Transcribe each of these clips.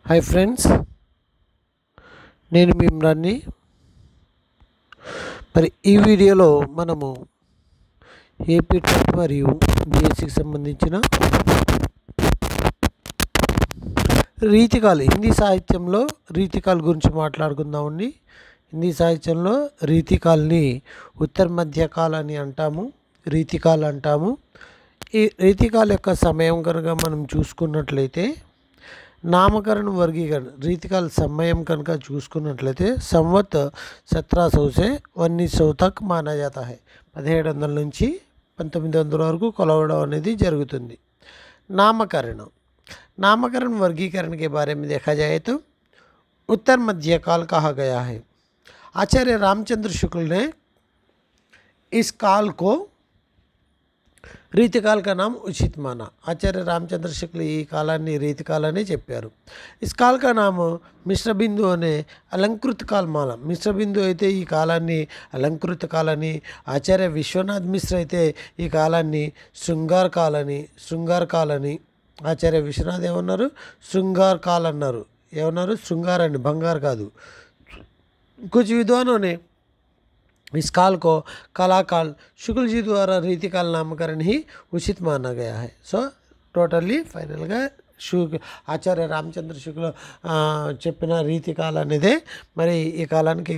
Hi friends, నేను మీ ఇమ్రాన్ని. మరి ఈ వీడియోలో మనము ఏపీ టెట్ మరియు బీఎస్సీకి సంబంధించిన రీతికాలు, హిందీ సాహిత్యంలో రీతికాల గురించి మాట్లాడుకుందామండి. హిందీ సాహిత్యంలో రీతికాల్ని ఉత్తర మధ్యకాల అని అంటాము, రీతికాలు అంటాము. ఈ రీతికాల యొక్క సమయం కనుక మనం చూసుకున్నట్లయితే नामकरण वर्गीकरण रीतिकाल समय कనుక చూసుకున్నట్లయితే संवत 1700 से 1900 तक माना जाता है. 1700 నుంచి 1900 వరకు కొలవడం అనేది జరుగుతుంది. नामकरण वर्गीकरण के बारे में देखा जाए तो उत्तर मध्यकाल कहा गया है. आचार्य रामचंद्र शुक्ल ने इस काल को రీతికాల్ का नाम उचित माना. आचार्य रामचंद्र शुक्ल ఈ కాలాన్ని రీతికాల్ అని చెప్పారు. इस काल का नाम మిశ్ర బిందు అనే అలంకృత కాల్ మాన. మిశ్ర బిందు అయితే ఈ కాలాన్ని అలంకృత కాలని, ఆచార్య విశ్వనాథ్ మిశ్ర అయితే ఈ కాలాన్ని శృంగార్ కాలని, ఆచార్య విశ్వనాథ్ ఏమన్నారు? శృంగార్ కాల్ అన్నారు. ఏమన్నారు? శృంగార్ అండి, బంగారు కాదు. कुछ विद्वानों ने इस काल को कलाकाल शुक्ल जी द्वारा रीतिकाल नामकरण ही उचित माना गया है. सो टोटली फाइनल గా ఆచార్య రామచంద్ర శుక్ల చెప్పిన రీతికాల అనేదే మరి ఈ కాలానికి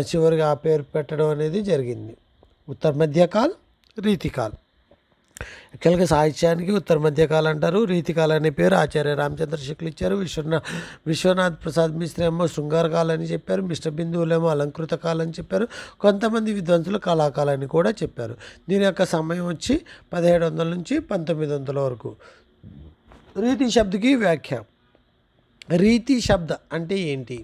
చివరిగా ఆ పేరు పెట్టడం అనేది జరిగింది. ఉత్తర మధ్యకాల్, రీతికాల్. యాక్చువల్గా సాహిత్యానికి ఉత్తర మధ్యకాలం అంటారు. రీతికాల అనే పేరు ఆచార్య రామచంద్ర శుక్ల ఇచ్చారు. విశ్వనాథ్ ప్రసాద్ మిశ్ర ఏమో శృంగార కాలని చెప్పారు. మిశ్ర బిందువులేమో అలంకృత కాలం అని చెప్పారు. కొంతమంది విద్వాంసులు కళాకాలని కూడా చెప్పారు. దీని యొక్క సమయం వచ్చి 1700 నుంచి 1900 వరకు. రీతి శబ్దకి వ్యాఖ్య. रीति शब्द అంటే ఏంటి?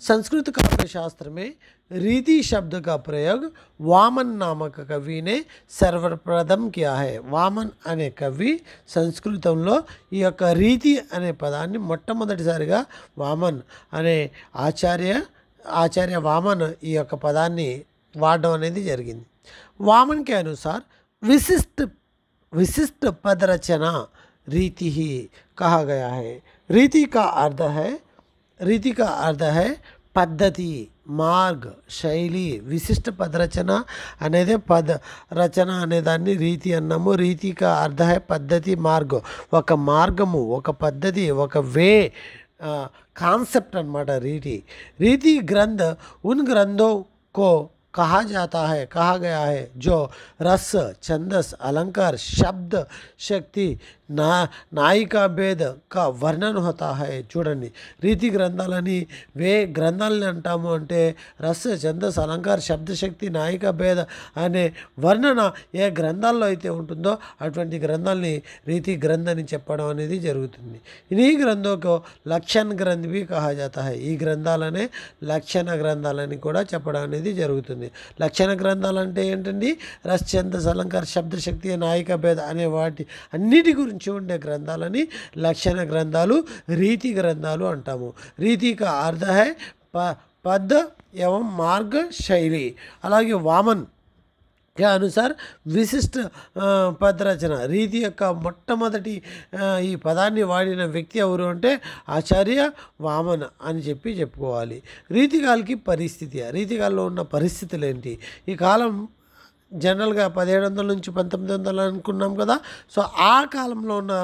संस्कृत काव्य शास्त्र में रीति शब्द का प्रयोग वामन नामक कवि ने सर्वप्रथम किया है. वामन అనే కవి సంస్కృతంలో ఈ యొక్క రీతి అనే పదాన్ని మొట్టమొదటిసారిగా వామన్ అనే ఆచార్య వామన్ ఈ యొక్క పదాన్ని వాడడం అనేది జరిగింది. वामन के अनुसार विशिष्ट पद रचना रीति ही कहा गया है. रीति का अर्थ है పద్ధతి, మార్గ్, శైలి. విశిష్ట పదరచన అనేది రచన అనేదాన్ని రీతి అన్నాము. రీతి కా అర్థ హై పద్ధతి, మార్గ్. ఒక మార్గము, ఒక పద్ధతి, ఒక వే, కాన్సెప్ట్ అన్నమాట रीति ग्रंथ उन ग्रंथों को कहा गया है जो रस, छंदस, अलंकार, शब्द, शक्ति, नायिका भेद का वर्णन होता है. చూడండి, రీతి గ్రంథాలని వే గ్రంథాలని అంటాము అంటే రస, ఛందస్, అలంకార, శబ్దశక్తి, నాయికా భేద అనే వర్ణన ఏ గ్రంథాల్లో అయితే ఉంటుందో అటువంటి గ్రంథాలని రీతి గ్రంథ అని చెప్పడం అనేది జరుగుతుంది. ఈ గ్రంథంకు లక్షణ గ్రంథ भी कहा जाता है. ఈ గ్రంథాలనే లక్షణ గ్రంథాలని కూడా చెప్పడం అనేది జరుగుతుంది. లక్షణ గ్రంథాలు అంటే ఏంటండి? రస, ఛందస్, అలంకార, శబ్దశక్తి, నాయికా భేద అనే వాటి అన్నిటి గురించి ఉండే గ్రంథాలని లక్షణ గ్రంథాలు, రీతి గ్రంథాలు అంటాము. రీతి కా అర్థ హై పద్ एवं మార్గ, శైలి. అలాగే వామన్ के अनुसार విశిష్ట పదరచన. రీతి యొక్క మొట్టమొదటి ఈ పదాన్ని వాడిన వ్యక్తి ఎవరు అంటే ఆచార్య వామన్ అని చెప్పుకోవాలి. రీతికాలకి పరిస్థితి. రీతికాల్లో ఉన్న పరిస్థితులు ఏంటి? ఈ కాలం జనరల్గా 1700 నుంచి 1900 అనుకున్నాం కదా. సో ఆ కాలంలో ఉన్న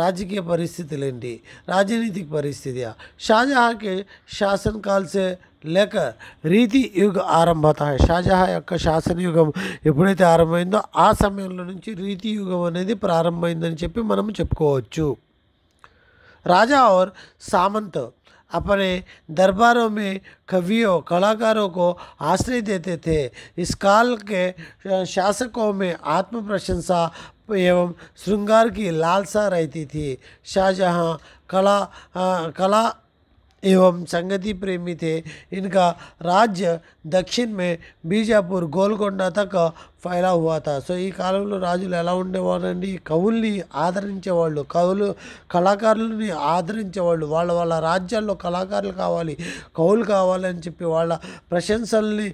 రాజకీయ పరిస్థితులు ఏంటి? రాజనీతిక పరిస్థితి. షాజహాన్ के शासनकाल से लेकर రీతి యుగ ఆరంభ అవుతా है. షాజహా యొక్క శాసన యుగం ఎప్పుడైతే ఆరంభమైందో ఆ సమయంలో నుంచి రీతి యుగం అనేది ప్రారంభమైందని చెప్పి మనం చెప్పుకోవచ్చు. राजा और सामंत अपने दरबारों में कवियों, कलाकारों को आश्रय देते थे. इस काल के शासकों में आत्म प्रशंसा एवं श्रृंगार की लालसा रहती थी. शाहजहां कला एवं संगति प्रेमी थे. इनका राज्य दक्षिण में बीजापुर, गोलकोंडा तक ఫైలా హువా థా. సో ఈ కాలంలో రాజులు ఎలా ఉండేవారండి, కవుల్ని ఆదరించేవాళ్ళు, కళాకారులని ఆదరించేవాళ్ళు. వాళ్ళ వాళ్ళ రాజ్యాల్లో కళాకారులు కావాలి, కవులు కావాలి అని చెప్పి వాళ్ళ ప్రశంసల్ని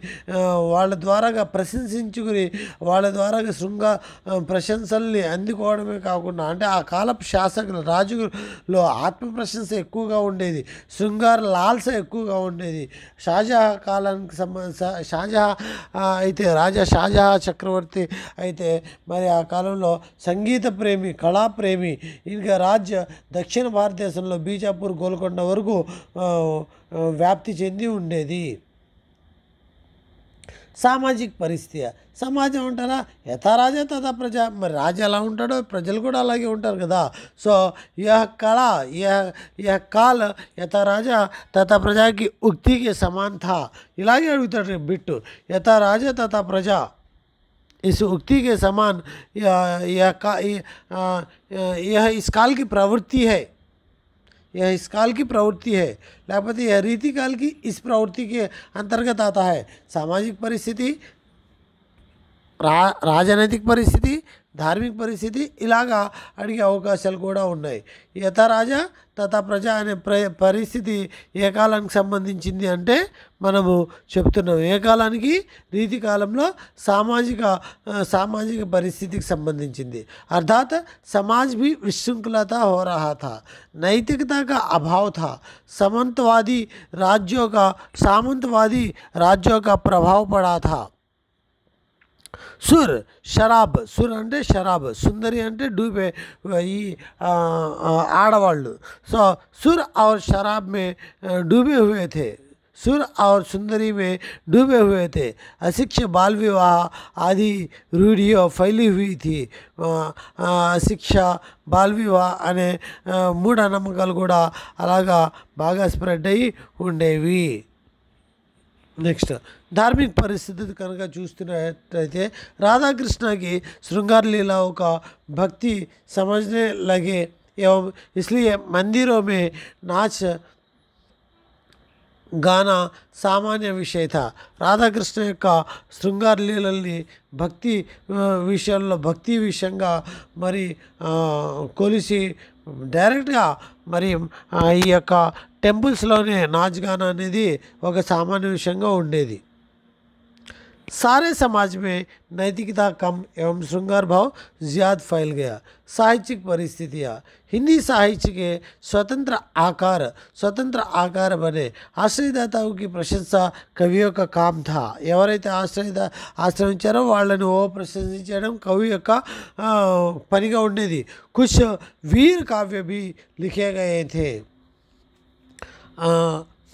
వాళ్ళ ద్వారాగా ప్రశంసించుకుని వాళ్ళ ద్వారాగా ప్రశంసల్ని అందుకోవడమే కాకుండా, అంటే ఆ కాలపు శాసకులు రాజులో ఆత్మ ప్రశంస ఎక్కువగా ఉండేది, శృంగార లాల్స ఎక్కువగా ఉండేది. షాజహా కాలానికి షాజహా అయితే రాజా షాజహా చక్రవర్తి అయితే మరి ఆ కాలంలో సంగీత ప్రేమి, కళాప్రేమి. ఇంకా రాజ్య దక్షిణ భారతదేశంలో బీజాపూర్, గోల్కొండ వరకు వ్యాప్తి చెంది ఉండేది. సామాజిక పరిస్థితి, సమాజం అంటారా, యథా రాజా తథా ప్రజ. మరి రాజు ఎలా ఉంటాడో ప్రజలు కూడా అలాగే ఉంటారు కదా. సో యహ కళ యహ కాల్ యథా రాజా తథా ప్రజాకి ఉక్తికి సమాన్ థా. ఇలాగే అడుగుతాడు బిట్టు, యథా రాజా తథా ప్రజా इस उक्ति के समान यह इस काल की प्रवृत्ति है, यह इस काल की प्रवृत्ति है, लेकिन यह रीति काल की इस प्रवृत्ति के अंतर्गत आता है. सामाजिक परिस्थिति, రాజనైతిక పరిస్థితి, ధార్మిక పరిస్థితి ఇలాగా అడిగే అవకాశాలు కూడా ఉన్నాయి. యథా రాజా తథా ప్రజ అనే పరిస్థితి ఏ కాలానికి సంబంధించింది అంటే మనము చెప్తున్నాం ఏ కాలానికి, రీతి కాలంలో సామాజిక పరిస్థితికి సంబంధించింది. अर्थात समाज भी विशृंखलता हो रहा था, नैतिकता का अभाव था, सामंतवादी राज्यों का प्रभाव पड़ा था. सुर शराब, सुर అంటే షరాబ్, సుందరి అంటే డూబే ఈ ఆడవాళ్ళు. సో सुर और शराब में डूबे हुए थे, सुर और सुंदरी में डूबे हुए थे. अशिक्षित बाल विवाह आदि रूढ़ियों फैली हुई थी. అశిక్ష, బాల్ వివాహ అనే మూఢనమ్మకాలు కూడా అలాగా బాగా స్ప్రెడ్ అయ్యి ఉండేవి. నెక్స్ట్ धार्मिक परिस्थिति कనుక చూస్తున్నట్లయితే राधाकृष्ण की श्रृंगार लीलाओं का भक्ति समझने लगे एवं इसलिए मंदिरों में नाच गाना सामान्य विषय था. రాధాకృష్ణ యొక్క శృంగార లీలల్ని భక్తి విషయంగా మరి కొలిసి డైరెక్ట్గా మరి ఈ యొక్క టెంపుల్స్లోనే నాచ్ గానా అనేది ఒక సామాన్య విషయంగా ఉండేది. सारे समाज में नैतिकता कम एवं श्रृंगार भाव ज़्यादा फैल गया. साहित्यिक परिस्थितियाँ, हिंदी साहित्य के स्वतंत्र आकार बने. आश्रयदाताओं की प्रशंसा कवियों का काम था. ఎవరైతే ఆశ్రయించారో వాళ్ళని ప్రశంసించడం కవి యొక్క పనిగా ఉండేది. कुछ वीर काव्य भी लिखे गए थे.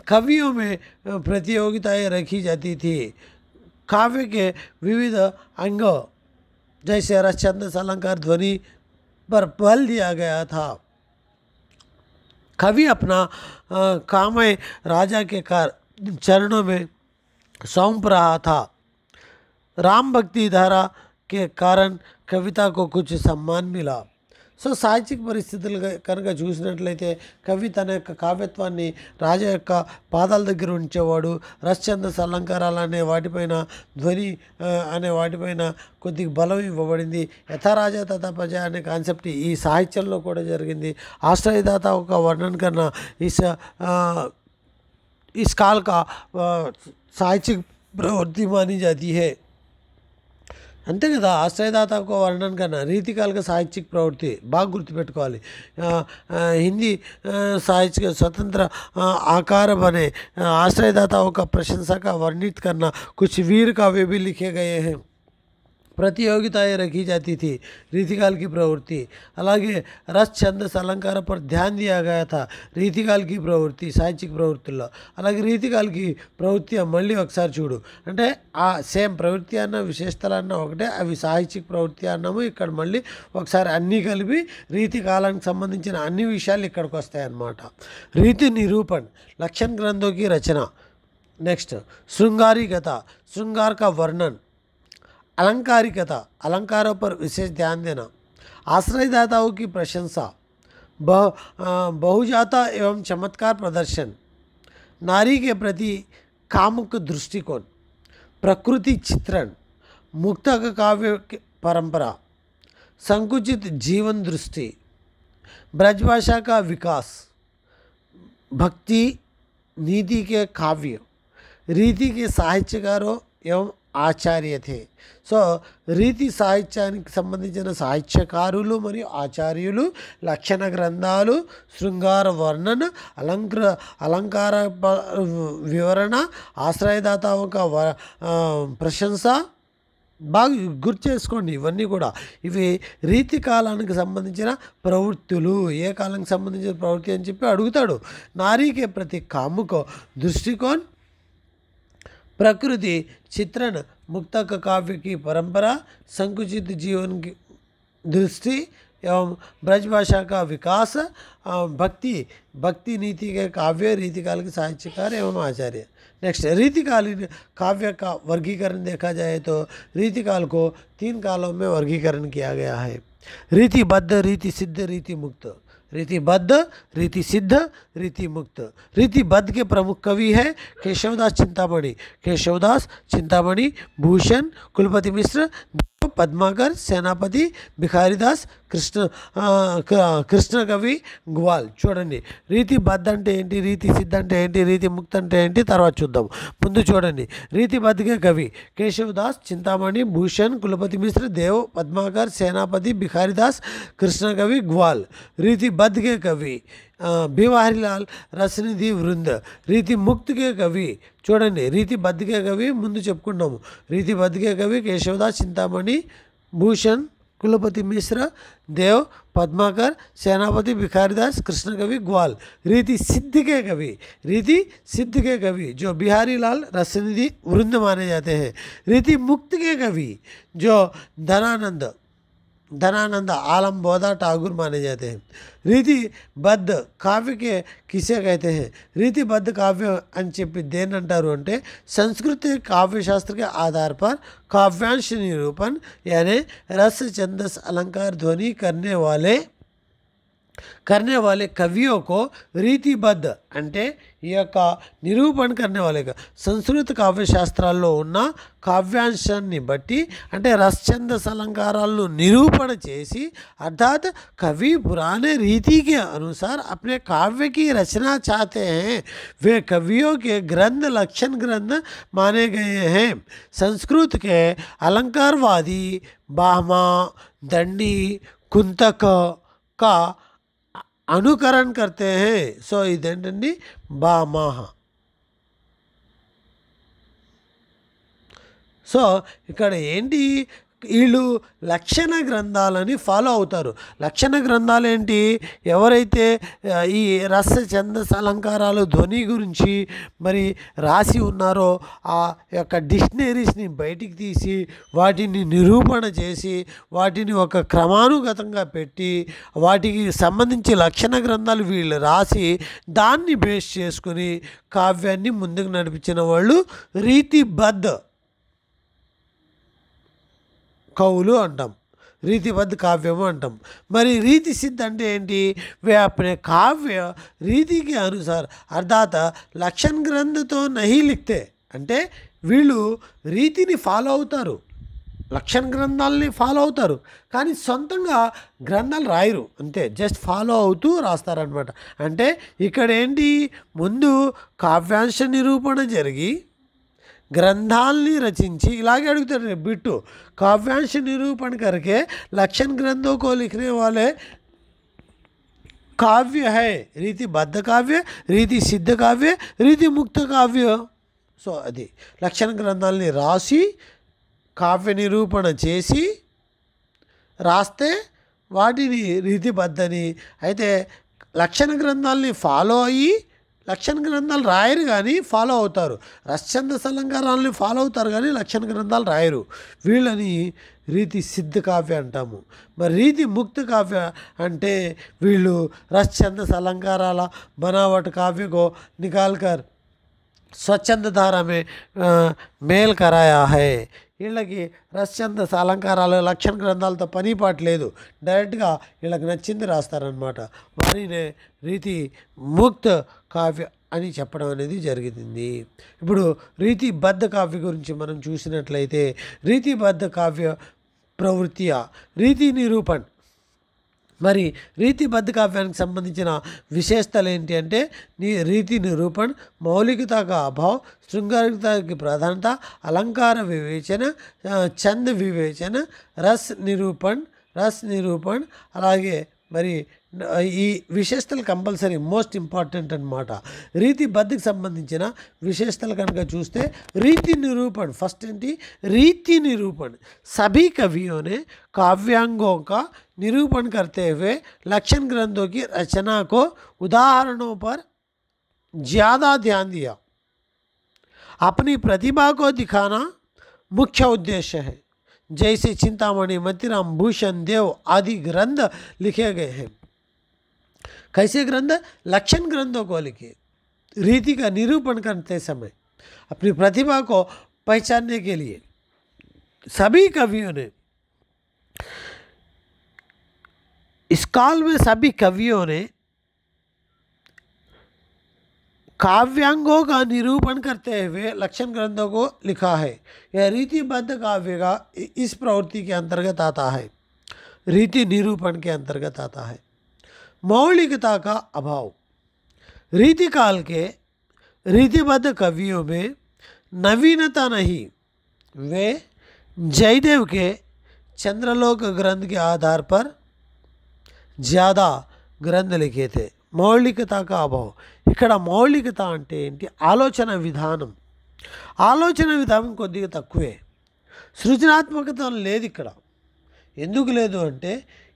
कवियों में प्रतियोगिताएं रखी जाती थी. काव्य के विविध अंग जैसे रस, छंदस, अलंकार, ध्वनि पर बल दिया गया था. कवि अपना कामय राजा के चरणों में सौंप रहा था. राम भक्ति धारा के कारण कविता को कुछ सम्मान मिला. సో సాహిత్యక పరిస్థితులు కనుక చూసినట్లయితే కవి తన యొక్క కావ్యత్వాన్ని రాజా యొక్క పాదాల దగ్గర ఉంచేవాడు. రసఛందస్, అలంకారాలు అనే వాటిపైన, ధ్వని అనే వాటిపైన కొద్దిగా బలం ఇవ్వబడింది. యథారాజా తథా ప్రజ అనే కాన్సెప్ట్ ఈ సాహిత్యంలో కూడా జరిగింది. ఆశ్రయదాత ఒక వర్ణన కన్నా इस काल का साहित्यिक प्रवृत्ति मानी जाती है. అంతే కదా, ఆశ్రయదాతకు వర్ణన కన్నా రీతికాలిక సాహిత్యिक ప్రవృత్తి బాగా గుర్తుపెట్టుకోవాలి. हिंदी साहित्य के स्वतंत्र आकार बने. आश्रयदाताओं का प्रशंसा का वर्णित करना. कुछ वीर काव्य भी लिखे गए हैं. प्रतियोगिताएं रखी जाती थी. रीतिकाल की प्रवृत्ति. అలాగే రస్, ఛందస్, అలంకార पर ध्यान दिया गया था. రీతికాल की ప్రవృత్తి సాహిత్యिक ప్రవృత్తుల్లో. అలాగే రీతికాల్ की ప్రవృత్తి మళ్ళీ ఒకసారి చూడు అంటే ఆ సేమ్ ప్రవృత్తి అన్న విశేషతలు అన్న ఒకటే, అవి సాహిత్యिक ప్రవృత్తి అన్నాము. ఇక్కడ మళ్ళీ ఒకసారి అన్నీ కలిపి రీతి కాలానికి సంబంధించిన అన్ని విషయాలు ఇక్కడికి వస్తాయి అన్నమాట. రీతి నిరూపణ, लक्षण ग्रंथों की रचना. नेक्स्ट श्रृंगारिकता, श्रृंगार का वर्णन. अलंकारिकता, अलंकारों पर विशेष ध्यान देना. आश्रयदाताओं की प्रशंसा. बहुजाता एवं चमत्कार प्रदर्शन. नारी के प्रति कामुक दृष्टिकोण. प्रकृति चित्रण. मुक्तक काव्य की परंपरा, संकुचित जीवन दृष्टि, ब्रजभाषा का विकास, भक्ति नीति के काव्य, रीति के साहित्यकारों एवं आचार्य थे. సో రీతి సాహిత్యానికి సంబంధించిన సాహిత్యకారులు మరియు ఆచార్యులు, లక్షణ గ్రంథాలు, శృంగార వర్ణన, అలంకార వివరణ, ఆశ్రయదాత ఒక ప్రశంస. బాగా గుర్తు చేసుకోండి ఇవన్నీ కూడా. ఇవి రీతి కాలానికి సంబంధించిన ప్రవృత్తులు. ఏ కాలానికి సంబంధించిన ప్రవృత్తి అని చెప్పి అడుగుతాడు. నారీకే ప్రతి కాముకో దృష్టికోన్, प्रकृति चित्रण, मुक्तक काव्य की परंपरा, संकुचित जीवन की दृष्टि एवं ब्रजभाषा का विकास, भक्ति नीति के काव्य, रीतिकाल के साहित्यकार एवं आचार्य. नेक्स्ट, रीतिकालीन काव्य का वर्गीकरण देखा जाए तो रीतिकाल को 3 कालों में वर्गीकरण किया गया है. रीतिबद्ध, रीति सिद्ध, रीति मुक्त. रीतिबद्ध, रीति सिद्ध, रीति मुक्त. रीतिबद्ध के प्रमुख कवि है केशवदास चिंतामणि. केशवदास चिंतामणि, भूषण, कुलपति मिश्र, पद्माकर, सेनापति, भिखारीदास, కృష్ణ కవి, గ్వాల్. చూడండి రీతిబద్ధ అంటే ఏంటి, రీతి సిద్ధ అంటే ఏంటి, రీతి ముక్త అంటే ఏంటి తర్వాత చూద్దాం. ముందు చూడండి రీతిబద్ధకే కవి కేశవదాస్, చింతామణి, భూషణ్, కులపతి మిశ్ర, దేవ్, పద్మాకర్, సేనాపతి, భిखारीदास, కృష్ణ కవి, గ్వాల్. రీతిబద్ధకే కవి బిహారీలాల్, రసనిధి, వృంద. రీతి ముక్తికే కవి చూడండి రీతిబద్ధకే కవి ముందు చెప్పుకున్నాము. రీతిబద్ధకే కవి కేశవదాస్, చింతామణి, భూషణ్, कुलपति मिश्र, देव, पद्माकर, सेनापति, भिखारीदास, कृष्ण कवि, ग्वाल. रीति सिद्ध के कवि, रीति सिद्ध के कवि जो बिहारी लाल, रसनिधि, वृंद माने जाते हैं. रीति मुक्त के कवि जो धनानंद, आलम, बोधा, ठाकुर माने जाते हैं. రీతిబద్ధ కావ్యకే కిసే कहते हैं. रीतिबद्ध काव्य అని చెప్పి దేని అంటారు అంటే संस्कृत काव्यशास्त्र के आधार पर काव्यांश निरूपण यानी रस, छंदस, अलंकार, ध्वनि करने वाले कवियों को రీతిబద్ధ అంటే ఈ యొక్క నిరూపణ करने वाले సంస్కృత కావ్యశాస్త్రాల్లో ఉన్న కావ్యాంశాన్ని బట్టి అంటే రసఛందస్ अलंकाराలను నిరూపణ చేసి अर्थात कवि पुराने रीति के अनुसार अपने काव्य की रचना चाहते हैं. वे कवियों के ग्रंथ लक्षण ग्रंथ माने गए हैं. संस्कृत के अलंकारवादी बाह्मा, दंडी, कुंतक का అనుకరణ करते हैं. సో ఇదేంటండి బామాహ. సో ఇక్కడ ఏంటి వీళ్ళు లక్షణ గ్రంథాలని ఫాలో అవుతారు. లక్షణ గ్రంథాలు ఏంటి, ఎవరైతే ఈ రస, ఛందస్, అలంకారాలు, ధ్వని గురించి మరి రాసి ఉన్నారో ఆ యొక్క డిక్షనరీస్ని బయటికి తీసి వాటిని నిరూపణ చేసి వాటిని ఒక క్రమానుగతంగా పెట్టి వాటికి సంబంధించి లక్షణ గ్రంథాలు వీళ్ళు రాసి దాన్ని బేస్ చేసుకుని కావ్యాన్ని ముందుకు నడిపించిన వాళ్ళు రీతిబద్ధ కవులు అంటాం, रीतिबद्ध काव्यम अंटाम. मरी रीति सिद्ध अंटे एंटी वे अपने काव्य रीति के अनुसार अर्थात लक्षण ग्रंथ तो नहीं लिखते అంటే వీళ్ళు రీతిని ఫాలో అవుతారు, లక్షణ గ్రంథాలని ఫాలో అవుతారు, కానీ సొంతంగా గ్రంథాలు రాయరు, అంతే జస్ట్ ఫాలో అవుతూ రాస్తారనమాట. అంటే ఇక్కడ ఏంటి, ముందు కావ్యాంశ నిరూపణ జరిగి ग्रंथालनी रचिंची इलागे अड़ुगुतारु बिट्टू काव्यांश निरूपण करके लक्षण ग्रंथों को लिखने वाले काव्य है रीतिबद्ध काव्य, रीति सिद्ध काव्य, रीति मुक्त काव्य. सो अदी लक्षण ग्रंथालनी रासी काव्य निरूपण चेसी रास्ते वाटिनी रीतिबद्धनी. అయితే లక్షణ గ్రంథాలని ఫాలో అయ్యి లక్షణ గ్రంథాలు రాయరు కానీ ఫాలో అవుతారు, రసఛందస్ అలంకారాలని ఫాలో అవుతారు కానీ లక్షణ గ్రంథాలు రాయరు. వీళ్ళని రీతి సిద్ధ కావ్య అంటాము. మరి రీతి ముక్త కావ్య అంటే వీళ్ళు రసఛందస్ अलंकाराల बनावट काव्य को निकाल कर स्वच्छंद धारा में मेल कराया है. వీళ్ళకి రసఛందస్ అలంకారాలు లక్షణ గ్రంథాలతో పని పాట లేదు, డైరెక్ట్గా వీళ్ళకి నచ్చింది రాస్తారనమాట. వారినే రీతి ముక్త కావ్య అని చెప్పడం అనేది జరిగింది. ఇప్పుడు రీతిబద్ధ కావ్య గురించి మనం చూసినట్లయితే రీతిబద్ధ కావ్య ప్రవృత్తియ రీతి నిరూపణ. మరి రీతిబద్ధ కావ్యానికి సంబంధించిన విశేషతలు ఏంటి అంటే రీతి నిరూపణ, మౌలికత का अभाव, శృంగారికత की प्रधानता, अलंकार विवेचन, छंद विवेचन, రస్ నిరూపణ అలాగే మరి ఈ విశేషతలు కంపల్సరీ మోస్ట్ ఇంపార్టెంట్ అన్నమాట. రీతిబద్ధకి సంబంధించిన విశేషతలు కనుక చూస్తే రీతి निरूपण फर्स्ट ఏంటి रीति निरूपण सभी कवियों ने काव्यांगों का निरूपण करते हुए लक्षण ग्रंथों की रचना को उदाहरणों पर ज़्यादा ध्यान दिया. अपनी प्रतिभा को दिखाना मुख्य उद्देश्य है. जैसे चिंतामणि, मतिराम, भूषण देव आदि ग्रंथ लिखे गए हैं. कैसे ग्रंथ? लक्षण ग्रंथों को लिखे रीति का निरूपण करते समय अपनी प्रतिभा को पहचानने के लिए सभी कवियों ने, इस काल में सभी कवियों ने काव्यांगों का निरूपण करते हुए लक्षण ग्रंथों को लिखा है. यह रीतिबद्ध काव्य का इस प्रवृत्ति के अंतर्गत आता है, रीति निरूपण के अंतर्गत आता है. मौलिकता का अभाव. रीतिकाल के रीतिबद्ध कवियों में नवीनता नहीं. वे जयदेव के चंद्रलोक ग्रंथ के आधार पर ज़्यादा ग्रंथ लिखे थे. మౌలికత का अभाव. ఇక్కడ మౌలికత అంటే ఏంటి? ఆలోచన విధానం. ఆలోచన విధానం కొద్దిగా తక్కువే. సృజనాత్మకత లేదు ఇక్కడ. ఎందుకు లేదు అంటే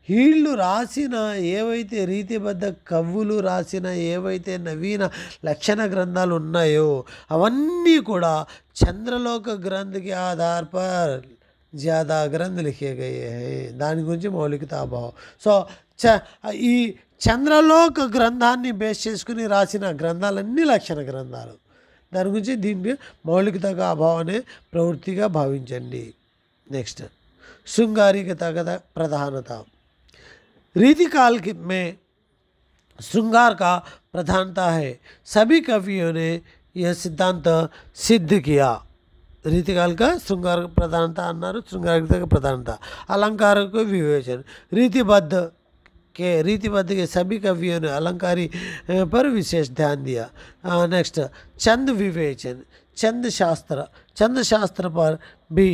వీళ్ళు రాసిన ఏవైతే రీతిబద్ధ కవులు రాసిన ఏవైతే నవీన లక్షణ గ్రంథాలు ఉన్నాయో అవన్నీ కూడా చంద్రలోక గ్రంథకి ఆధార్ పర్ ज़्यादा గ్రంథ लिखे गए हैं. దాని గురించి మౌలికత అభావం. సో ఈ చంద్రలోక గ్రంథాన్ని బేస్ చేసుకుని రాసిన గ్రంథాలన్నీ లక్షణ గ్రంథాలు. దాని గురించి దీన్ని మౌలికతగా అభావం అనే ప్రవృత్తిగా భావించండి. నెక్స్ట్ శృంగారికత ప్రధానత. रीतिकाल में श्रृंगार का प्रधानता है. सभी कवियों ने यह सिद्धांत सिद्ध किया. रीतिकाल का श्रृंगार प्रधानता अन्नारू, श्रृंगारिकता का प्रधानता. अलंकार को विवेचन. रीतिबद्ध के सभी कवियों ने अलंकारी पर विशेष ध्यान दिया. नेक्स्ट छंद विवेचन. छंद शास्त्र पर भी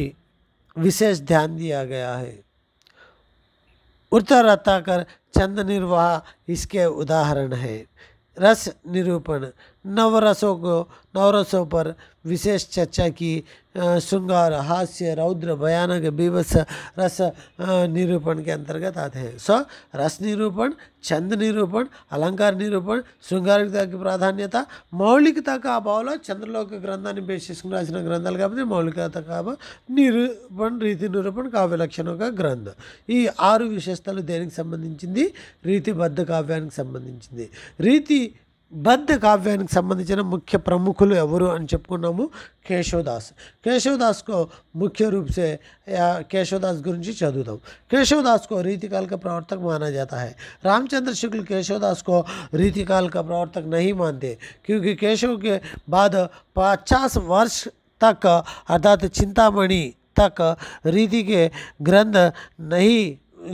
विशेष ध्यान दिया गया है. उत्तराताकर छंद निर्वाह इसके उदाहरण है. रस निरूपण. नवरसों पर विशेष चर्चा की. श्रृंगार, हास्य, रौद्र, भयानक, बीभत्स रस निरूपण के अंतर्गत आते हैं. सो रस निरूपण, छंद निरूपण, अलंकार निरूपण, శృంగారికత की ప్రాధాన్యత, మౌలికత का అభావం. చంద్రలోక గ్రంథాన్ని బేస్ చేసుకుని రాసిన గ్రంథాలు కాబట్టి మౌలికత का నిరూపణ, రీతి నిరూపణ, కావ్య లక్షణం का గ్రంథ. ఈ 6 విశేషతలు దేనికి సంబంధించింది? రీతిబద్ధ కావ్యానికి సంబంధించింది. రీతిబద్ధ కావ్యానికి సంబంధించిన ముఖ్య ప్రముఖులు ఎవరు అని చెప్పుకున్నాము. కేశవదాస్. केशवदास को मुख्य रूप से केशवदास गुरुजी चौदहम. केशवदास को रीतिकाल का प्रवर्तक माना जाता है. रामचंद्र शुक्ल केशवदास को रीतिकाल का प्रवर्तक नहीं मानते क्योंकि केशव के बाद 50 वर्ष तक अर्थात चिंतामणि तक रीति के ग्रंथ नहीं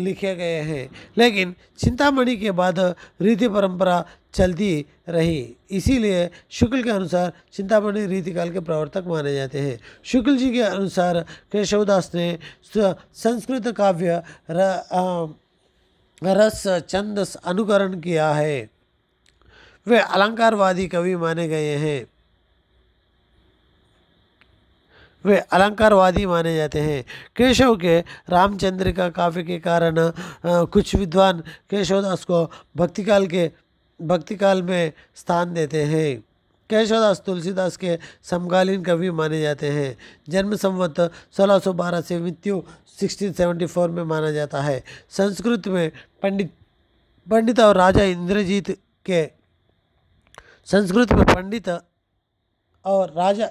लिखे गए हैं. लेकिन चिंतामणि के बाद रीति परंपरा चलती रही. इसीलिए शुक्ल के अनुसार चिंतामणि रीतिकाल के प्रवर्तक माने जाते हैं. शुक्ल जी के अनुसार केशवदास ने संस्कृत काव्य रस छंद अनुकरण किया है. वे अलंकारवादी कवि माने गए हैं. वे अलंकारवादी माने जाते हैं. केशव के रामचंद्रिका काव्य के कारण कुछ विद्वान केशवदास को भक्तिकाल में स्थान देते हैं. केशवदास तुलसीदास के समकालीन कवि माने जाते हैं. जन्म संवत 1612 से मृत्यु 1674 में माना जाता है. संस्कृत में पंडित और राजा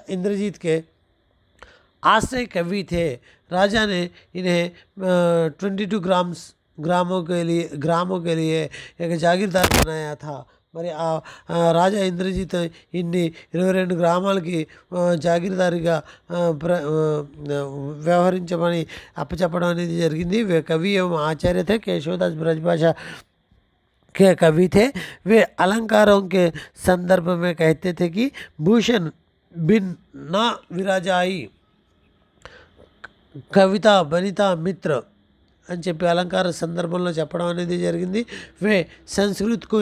इंद्रजीत के आश्रय कवि थे. राजा ने इन्हें 22 ग्रामों के लिए एक जागीरदार बनाया था. మరి రాజా ఇంద్రజిత్ ఇన్ని 22 గ్రామాలకి జాగీర్దారిగా వ్యవహరించమని అప్పచెప్పడం అనేది జరిగింది. కవి आचार्य थे केशवदास ब्रजभाषा के कवि थे। वे अलंकारों के संदर्भ में कहते थे कि भूषण बिन ना विराजाई కవిత బనిత మిత్ర అని చెప్పి అలంకార సందర్భంలో చెప్పడం అనేది జరిగింది. వే సంస్కృత్కు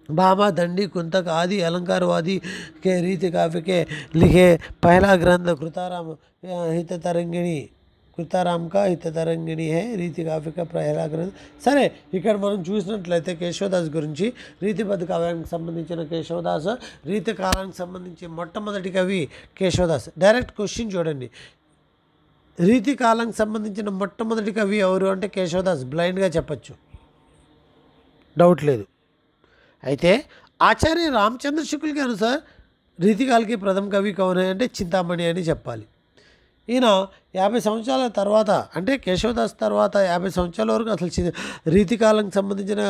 भामा दंडी कुंतक आदि अलंकारवादी के रीति काव्य के लिखे पहला ग्रंथ कृताराम हिततरंगिणी कृताराम का हिततरंगिणी है रीति काव्य का पहला ग्रंथ. సరే ఇక్కడ మనం చూసినట్లయితే కేశవదాస్ గురించి రీతిబద్ధ కావ్యానికి సంబంధించిన కేశవదాస్, రీతి కాలానికి సంబంధించి మొట్టమొదటి కవి కేశవదాస్. డైరెక్ట్ క్వశ్చన్ చూడండి, రీతి కాలానికి సంబంధించిన మొట్టమొదటి కవి ఎవరు అంటే కేశవదాస్. బ్లైండ్గా చెప్పచ్చు, డౌట్ లేదు. అయితే ఆచార్య రామచంద్ర शुक्ल के अनुसार రీతికాల్ की प्रथम कवि कौन है అంటే చింతామణి అని చెప్పాలి. ఈయన 50 సంవత్సరాల తర్వాత అంటే కేశవదాస్ తర్వాత 50 సంవత్సరాల వరకు అసలు రీతికాలానికి సంబంధించిన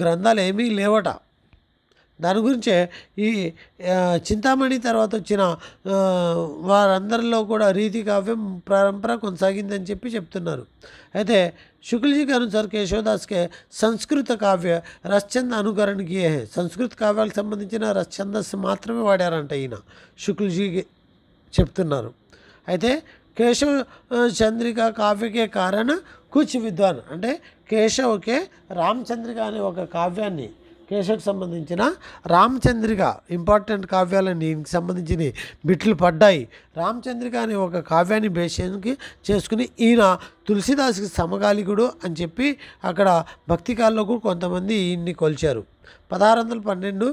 గ్రంథాలు ఏమీ లేవట. దాని గురించే ఈ చింతామణి తర్వాత వచ్చిన వారందరిలో కూడా రీతి కావ్యం పరంపర కొనసాగిందని చెప్పి చెప్తున్నారు. అయితే शुक्ल जी के अनुसार केशवदास के సంస్కృత కావ్య రసచంద అనుకరణ కియే హై. సంస్కృత కావ్యాలకు సంబంధించిన రసఛందస్సు మాత్రమే వాడారంట ఈయన శుక్లజీకి చెప్తున్నారు. అయితే కేశవ చంద్రిక కావ్యకే కారణ కుచ్ విద్వాన్ అంటే కేశవకే రామచంద్రిక అనే ఒక కావ్యాన్ని, కేశవకు సంబంధించిన రామచంద్రిక ఇంపార్టెంట్ కావ్యాలని దీనికి సంబంధించిన బిట్లు పడ్డాయి. రామచంద్రిక అనే ఒక కావ్యాన్ని బేస్కి చేసుకుని ఈయన తులసిదాస్కి సమకాలికుడు అని చెప్పి అక్కడ భక్తికాల్లో కూడా కొంతమంది ఈయన్ని కొలిచారు. 1612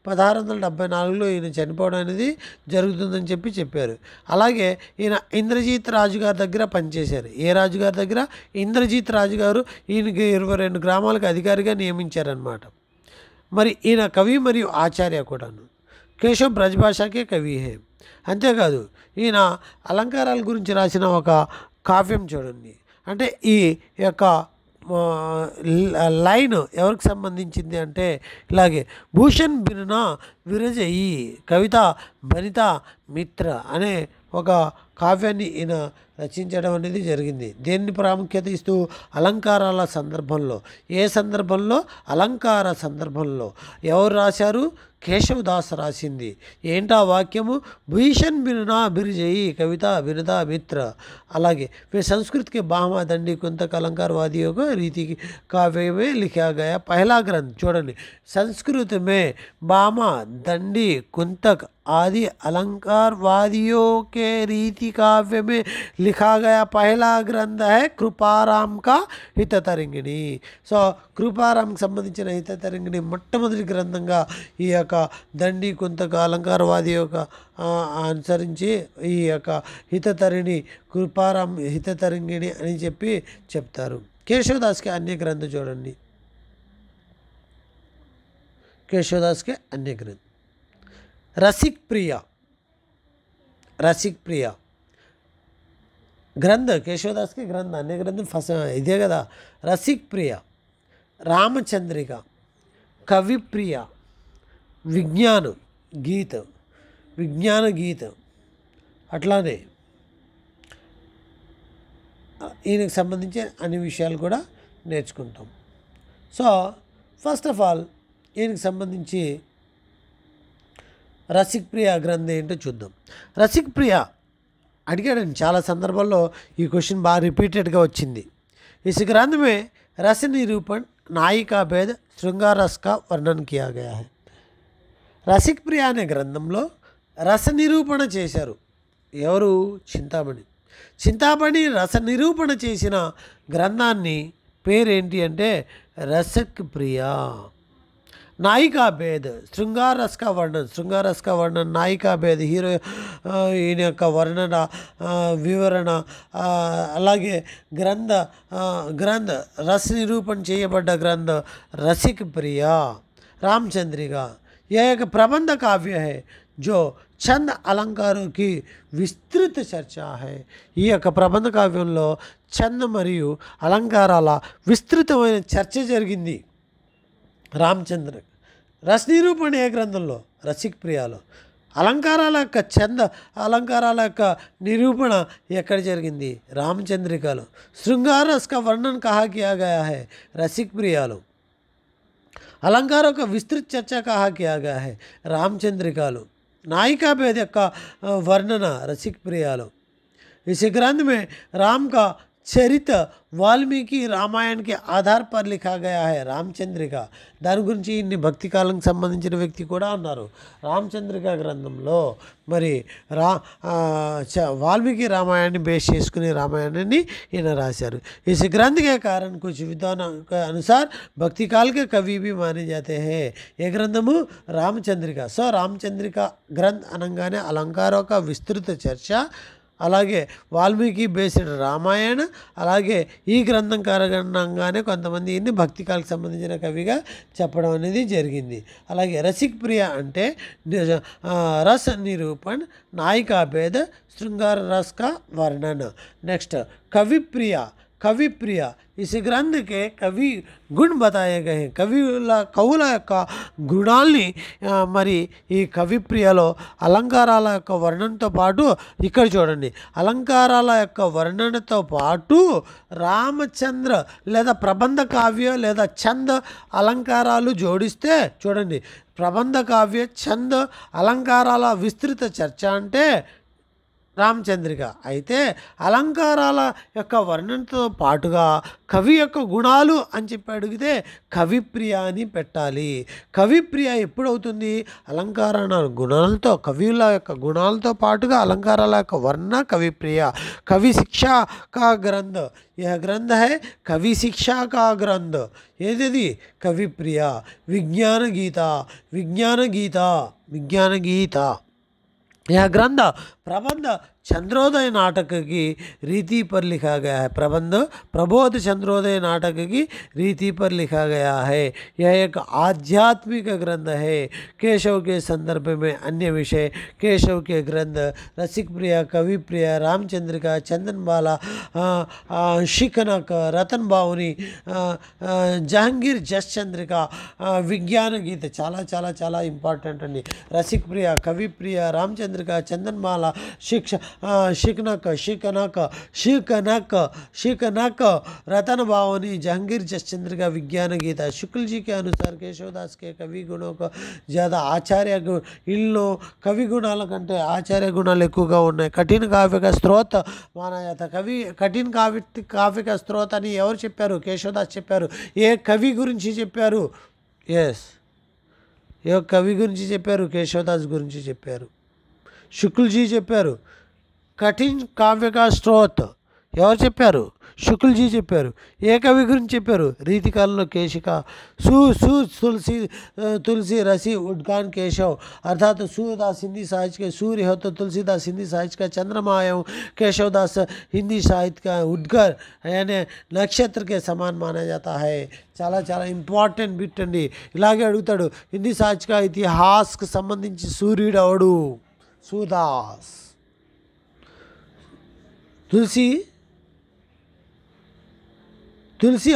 1674లో ఈయన చనిపోవడం అనేది జరుగుతుందని చెప్పారు. అలాగే ఈయన ఇంద్రజిత్ రాజు గారి దగ్గర పనిచేశారు. ఏ రాజుగారి దగ్గర? ఇంద్రజిత్ రాజు గారు ఈయనకి 22 గ్రామాలకు అధికారిగా నియమించారనమాట. మరి ఈయన కవి మరియు ఆచార్య కూడాను. కేశవ్ బ్రజభాషాకే కవి హే. అంతేకాదు ఈయన అలంకారాల గురించి రాసిన ఒక కావ్యం చూడండి. అంటే ఈ యొక్క లైన్ ఎవరికి సంబంధించింది అంటే ఇలాగే భూషణ్ బిన్నా విరజయి కవిత బనిత మిత్ర అనే ఒక కావ్యాన్ని ఈయన రచించడం అనేది జరిగింది. దేన్ని ప్రాముఖ్యత ఇస్తూ? అలంకారాల సందర్భంలో. ఏ సందర్భంలో? అలంకార సందర్భంలో. ఎవరు రాశారు? కేశవదాస్ రాసింది. ఏంటా వాక్యము? భూషణ్ బిన్నా బిరుజయి కవిత బినత మిత్ర. అలాగే वे संस्कृत के भामा दंडी कुंतक अलंकारवादियों को रीति काव्य में लिखा गया पहला ग्रंथ. చూడండి, संस्कृत में भामा दंडी कुंतक आदि अलंकारवादियों के रीति काव्य में लिखा गया पहला ग्रंथ है कृपाराम का हिततरंगिणी. సో కృపారాంకి సంబంధించిన హితతరంగిణి మొట్టమొదటి గ్రంథంగా ఈ యొక్క దండి కుంతక అలంకారవాది యొక్క అనుసరించి ఈ యొక్క హితతరిణి కృపారాం హితతరంగిణి అని చెప్పి చెప్తారు. కేశవదాస్కి అన్య గ్రంథం చూడండి. కేశవదాస్కి అన్య గ్రంథం రసిక్ ప్రియ గ్రంథ. కేశవదాస్కి గ్రంథ అన్య గ్రంథం ఫస్ట్ ఇదే కదా. రసిక్ ప్రియ, రామచంద్రిక, కవిప్రియ, విజ్ఞాన గీత అట్లానే ఈయనకు సంబంధించి అన్ని విషయాలు కూడా నేర్చుకుంటాం. సో ఫస్ట్ ఆఫ్ ఆల్ ఈయనకు సంబంధించి రసిక్ ప్రియ గ్రంథం ఏంటో చూద్దాం. రసిక్ ప్రియ అడిగాడండి చాలా సందర్భాల్లో ఈ క్వశ్చన్ బాగా రిపీటెడ్గా వచ్చింది. इस ग्रंथ में रस निरूपण नायिका भेद श्रृंगार रस का वर्णन किया गया है. రసిక్ ప్రియ అనే గ్రంథంలో రస నిరూపణ చేశారు. ఎవరు? చింతామణి రస నిరూపణ చేసిన గ్రంథాన్ని పేరేంటి అంటే రసిక్ ప్రియ. నాయికా భేద్ శృంగార రస్ కా వర్ణన్ నాయికా భేద్ హీరో ఈయన యొక్క వర్ణన వివరణ, అలాగే గ్రంథ రస నిరూపణ చేయబడ్డ గ్రంథ రసిక్ ప్రియ. రామచంద్రిక यह एक प्रबंध काव्य है जो छंद अलंकारों की విస్తృత చర్చ है. ఈ యొక్క ప్రబంధ కావ్యంలో ఛంద మరియు అలంకారాల విస్తృతమైన చర్చ జరిగింది. రామచంద్ర రస నిరూపణ ఏ గ్రంథంలో? రసిక ప్రియాలో. అలంకారాల యొక్క నిరూపణ ఎక్కడ జరిగింది? రామచంద్రికలో. శృంగార రస్ కా వర్ణన్ కహా కియా గయా హై? రసిక ప్రియాలో. अलंकारों का विस्तृत चर्चा कहा किया गया है रामचंद्रिकालो. नायिका भेद का वर्णन रसिक प्रियालो. इस ग्रंथ में राम का చరిత వాల్మీకి రామాయణ के आधार पर लिखा गया है రామచంద్రిక. దాని గురించి ఇన్ని భక్తి కాలంకి సంబంధించిన వ్యక్తి కూడా ఉన్నారు. రామచంద్రిక గ్రంథంలో మరి వాల్మీకి రామాయణాన్ని బేస్ చేసుకుని రామాయణాన్ని ఈయన రాశారు. इस ग्रंथ के कारण कुछ विद्वानों के अनुसार भक्ति काल के कवि भी माने जाते हैं. ये గ్రంథము రామచంద్రిక. సో రామచంద్రిక గ్రంథ్ అనగానే అలంకారో का విస్తృత చర్చ, అలాగే వాల్మీకి బేస్డ్ రామాయణ, అలాగే ఈ గ్రంథం కారణంగానే కొంతమంది ఇన్ని భక్తికాలకు సంబంధించిన కవిగా చెప్పడం అనేది జరిగింది. అలాగే రసిక్ ప్రియ అంటే రస నిరూపణ, నాయికా భేద, శృంగార రస్ का वर्णन. నెక్స్ట్ కవిప్రియ. కవిప్రియ इस ग्रंथ के कवि गुण बताए गए हैं. కవుల యొక్క గుణాల్ని మరి ఈ కవిప్రియలో అలంకారాల యొక్క వర్ణనతో పాటు ఇక్కడ చూడండి, అలంకారాల యొక్క వర్ణనతో పాటు రామచంద్ర లేదా ప్రబంధ కావ్య లేదా ఛంద అలంకారాలు జోడిస్తే చూడండి, ప్రబంధ కావ్య ఛంద అలంకారాల విస్తృత చర్చ అంటే రామచంద్రిక. అయితే అలంకారాల యొక్క వర్ణనతో పాటుగా కవి యొక్క గుణాలు అని చెప్పి అడిగితే కవిప్రియ అని పెట్టాలి. కవిప్రియ ఎప్పుడవుతుంది? అలంకారాల గుణాలతో, కవిల యొక్క గుణాలతో పాటుగా అలంకారాల యొక్క వర్ణ కవిప్రియ. కవి శిక్షా కా గ్రంథ. यह ग्रंथ है कवि शिक्षा का ग्रंथ. ఏది? కవిప్రియ. విజ్ఞాన గీత. విజ్ఞాన గీత. విజ్ఞాన గీత. यह ग्रंथ प्रबंध चंद्रोदय नाटक की रीति पर लिखा गया है. प्रबंध प्रबोध चंद्रोदय नाटक की रीति पर लिखा गया है. यह एक आध्यात्मिक ग्रंथ है. केशव के संदर्भ में अन्य विषय केशव के ग्रंथ रसिक प्रिय, कवि प्रिय, रामचंद्रिका, चंदनबाला, शिकनक, रतन बावनी, जहांगीर जसचंद्रिका, विज्ञान गीत చాలా చాలా చాలా ఇంపార్టెంట్ అండి. రసిక్ ప్రియ, కవి ప్రియ, రామచంద్రిక, చందన్మాల, शिकनक, रतन बावनी, जहांगीर जसचंद्रिका, विज्ञान गीता. शुक्ल जी के अनुसार केशवदास के कवि गुणों को ज़्यादा आचार्य इल्लो कवि गुणाल कंटे आचार्य गुणाలు ఎక్కువగా ఉన్నాయి. కఠిన కావ్య का स्रोत माना जाता. కవి కఠిన కావ్య का स्रोत అని ఎవరు చెప్పారు? కేశవదాస్ చెప్పారు. ఏ కవి గురించి చెప్పారు? ఎస్, ఏ కవి గురించి చెప్పారు? కేశవదాస్ గురించి చెప్పారు. శుక్లజీ చెప్పారు. కఠిన్ కావ్య కా స్రోత్ ఎవరు చెప్పారు? శుక్లజీ చెప్పారు. ఏ కవి గురించి చెప్పారు? రీతికాలంలో కేశిక. तुलसी रसी उद्गान केशव अर्थात सूर्यदास हिंदी साहित्य के सूर्य हो तो तुलसीदास हिंदी साहित्य का चंद्रमा एवं केशवदास हिंदी साहित्य का उद्गार यानी नक्षत्र के समान माना जाता है. చాలా చాలా ఇంపార్టెంట్ బిట్ అండి. ఇలాగే అడుగుతాడు, హిందీ సాహిత్య ఇతిహాస్కి సంబంధించి సూర్యుడు అవడు? सूरदास. तुलसी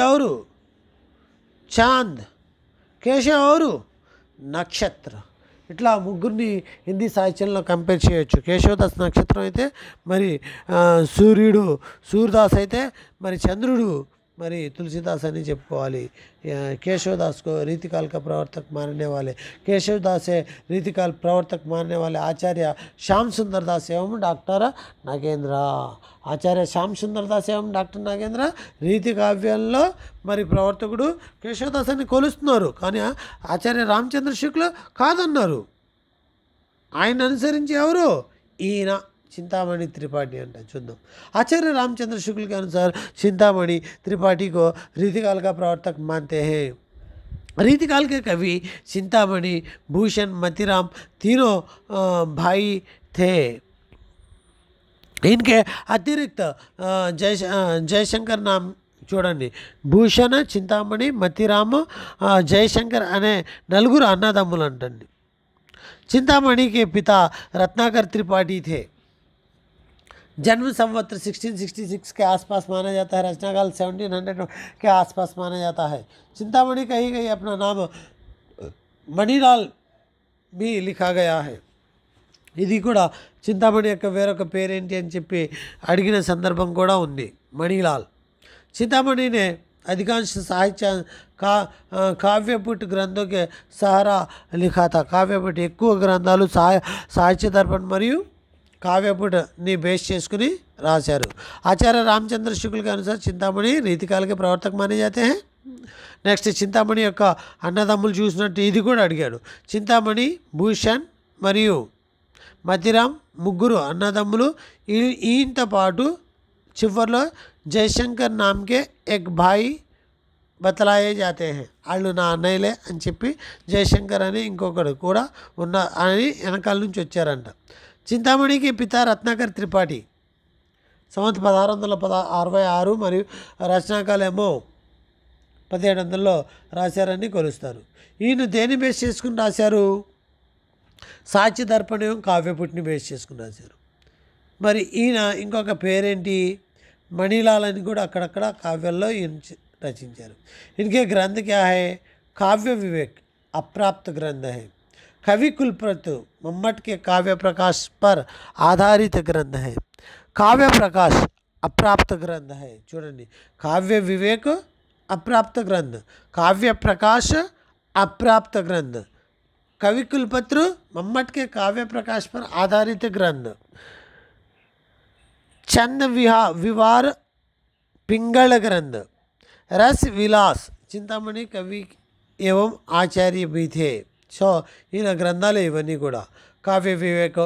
और चांद, కేశవ और నక్షత్ర. ఇట్లా ముగ్గురిని హిందీ సాహిత్యంలో కంపేర్ చేయొచ్చు. కేశవదాస్ నక్షత్రం అయితే మరి సూర్యుడు, సూర్యదాస్ అయితే మరి చంద్రుడు, మరి तुलसीदास అని చెప్పుకోవాలి. केशवदास को रीतिकाल का प्रवर्तक मानने वाले केशवदास है. रीतिकाल प्रवर्तक मानने वाले आचार्य श्याम सुंदर दास एवं डॉक्टर नागेंद्र. ఆచార్య శ్యామ్ సుందర్ దాస్ ఏవం డాక్టర్ నాగేంద్ర రీతి కావ్యాల్లో మరి ప్రవర్తకుడు కేశవదాస్ అని కొలుస్తున్నారు, కానీ ఆచార్య రామచంద్ర శుక్ల కాదన్నారు. ఆయన అనుసరించి ఎవరు? ఈయన चिंतामणि त्रिपाठी अंट. चुद्दाम. आचार्य रामचंद्र शुक्ल के अनुसार चिंतामणि त्रिपाठी को रीतिकाल का प्रवर्तक मानते हैं. रीतिकाल के कवि चिंतामणि, भूषण, मतीराम तीनों भाई थे. इनके अतिरिक्त जयशंकर नाम చూడండి, భూషణ, చింతామణి, మతిరామ, జయశంకర్ అనే నలుగురు అన్నదమ్ములు అంటండి. चिंतामणि के पिता रत्नाकर त्रिपाठी थे. जन्म संवत्सर 1666 के आसपास माना जाता है. रचनाकाल 1700 के आसपास माना जाता है. चिंतामणि कही गई अपना नाम మణిలాల్ भी लिखा गया है। ఇది కూడా చింతామణి యొక్క వేరొక పేరేంటి అని చెప్పి అడిగిన సందర్భం కూడా ఉంది। మణిలాల్ చింతామణినే अधिकांश साहित्य काव्यपुट ग्रंथों के सहारा लिखा था। काव्यपुट ఎక్కువ గ్రంథాలు సాహిత్య దర్పణ మరియు काव्यपुटని బేస్ చేసుకుని రాశారు। आचार्य रामचंद्र शुक्ल के अनुसार चिंतामणि रीतिकाल के प्रवर्तक माने जाते हैं। నెక్స్ట్ చింతామణి యొక్క అన్నదమ్ములు చూసినట్టు ఇది కూడా అడిగాడు। చింతామణి, భూషణ్ మరియు మతిరామ్ ముగ్గురు అన్నదమ్ములు। ఈయనతో పాటు చివరిలో జయశంకర్ నామ్కే ఎక్ భాయ్ బతలాయే జాతే హై, వాళ్ళు నా అన్నయ్యలే అని చెప్పి జయశంకర్ అని ఇంకొకడు కూడా ఉన్న అని వెనకాల నుంచి వచ్చారంట। చింతామణికి పిత రత్నాకర్ త్రిపాఠి సంవత్ 1666 మరియు రచనాకాలేమో 1700లో రాశారని కొలుస్తారు। ఈయన దేని బేస్ చేసుకుని రాశారు? సాహిత్య దర్పణం కావ్యపుటిని బేస్ చేసుకుని రాశారు। మరి ఈయన ఇంకొక పేరేంటి? మణిలాల్ అని కూడా అక్కడక్కడ కావ్యాల్లో ఈయన రచించారు। इनके ग्रंथ क्या है? काव्य विवेक अप्राप्त ग्रंथ है। कवि कुलप्रत मम्मट के काव्य प्रकाश पर आधारित ग्रंथ है। काव्य प्रकाश अप्राप्त ग्रंथ है। చూడండి, काव्य विवेक अप्राप्त ग्रंथ, काव्य प्रकाश अप्राप्त ग्रंथ, कवि कुलपत्र मम्मट के काव्य प्रकाश पर आधारित ग्रंथ, चंद विवार पिंगल ग्रंथ, रस विलास। चिंतामणि कवि एवं आचार्य भी थे। सो इन ग्रंथालय इवన్నీ కూడా काव्य विवेक,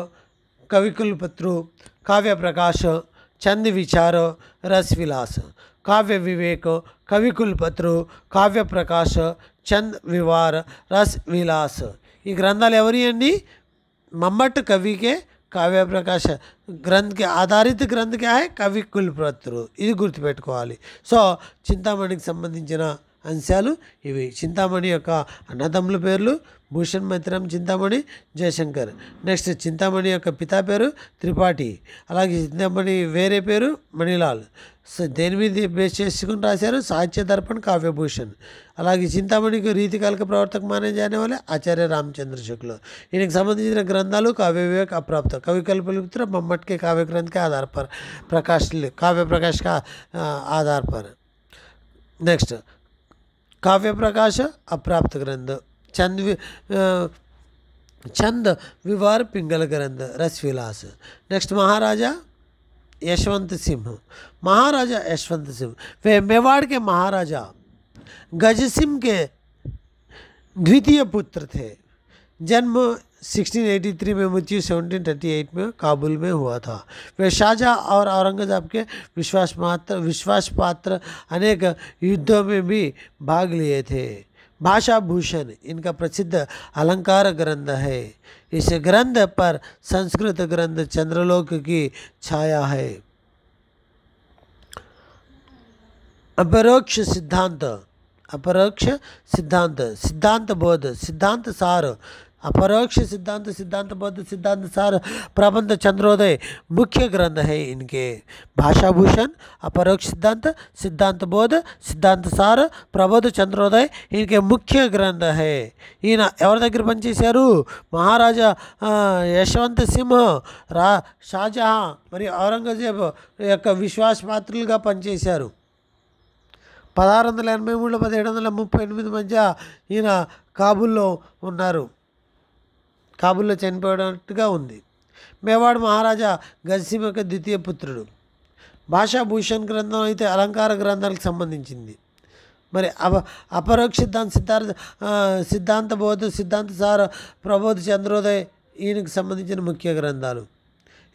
कवि कुलपत्र, काव्य प्रकाश, चंद विचार, रस विलास। काव्य विवेक, कवि कुलपत्र, काव्य प्रकाश, चंद विवार, रस विलास। ఈ గ్రంథాలు ఎవరి అండి? మమ్మట్ కవి के काव्य प्रकाश ग्रंथ के आधारित ग्रंथ क्या है? कवि कुलपत्र। ఇది గుర్తుపెట్టుకోవాలి। సో చింతామణికి సంబంధించిన అంశాలు ఇవి। చింతామణి యొక్క అన్నదమ్ముల పేర్లు భూషణ్, మతిరామ్, చింతామణి, జయశంకర్। నెక్స్ట్ చింతామణి యొక్క పితా పేరు త్రిపాఠి, అలాగే చింతామణి వేరే పేరు మణిలాల్। సో దేని మీద బేస్ చేసుకుని రాశారు? సాహిత్య దర్పణ, काव्यभूषण। అలాగే చింతామణికి రీతికాల के प्रवर्तक माने जाने वाले आचार्य रामचंद्र शुक्ल। इनके संबंधित ग्रंथालू काव्य विवेक अप्राप्त, कवि कल्पलपुत्र मम्मट के काव्य ग्रंथ के आधार पर प्रकाश, काव्य प्रकाश का आधार पर। नेक्स्ट काव्य प्रकाश अप्राप्त ग्रंथ, चंद विवार पिंगल ग्रंथ, रस विलास। नेक्स्ट महाराजा यशवंत सिंह। महाराजा यशवंत सिंह वे मेवाड़ के महाराजा गजसिंह के द्वितीय पुत्र थे। जन्म 1683 में, मृत्यु 1738 में काबुल में हुआ था। वे शाहजहाँ और औरंगजेब के विश्वासपात्र अनेक युद्धों में भी भाग लिए थे। भाषा भूषण इनका प्रसिद्ध अलंकार ग्रंथ है। इस ग्रंथ पर संस्कृत ग्रंथ चंद्रलोक की छाया है। अपरोक्ष सिद्धांत, अपरोक्ष सिद्धांत, सिद्धांत बोध, सिद्धांत सार, अपरोक्ष सिद्धांत, सिद्धांत बोध, सिद्धांत सार, प्रबंध चंद्रोदय मुख्य ग्रंथ है इनके। भाषा भूषण, अपरोक्ष सिद्धांत, सिद्धांत बोध, सिद्धांत सार, प्रबोध चंद्रोदय इनके मुख्य ग्रंथ है। ఈయన ఎవరి దగ్గర పనిచేశారు? మహారాజా యశ్వంత్ సింహ్, షాజహాన్ మరియు ఔరంగజేబ్ యొక్క విశ్వాసపాత్రులుగా పనిచేశారు। 1683 1738 మధ్య ఈయన కాబూల్లో ఉన్నారు, కాబూల్లో చనిపోయినట్టుగా ఉంది। మేవాడ్ మహారాజా గజసింహ యొక్క ద్వితీయ పుత్రుడు। భాషా భూషణ్ గ్రంథం అయితే అలంకార గ్రంథాలకు సంబంధించింది। మరి అపరోక్ష సిద్ధాంత బోధ, సిద్ధాంత సార, ప్రబోధ చంద్రోదయ్ ఈయనకు సంబంధించిన ముఖ్య గ్రంథాలు।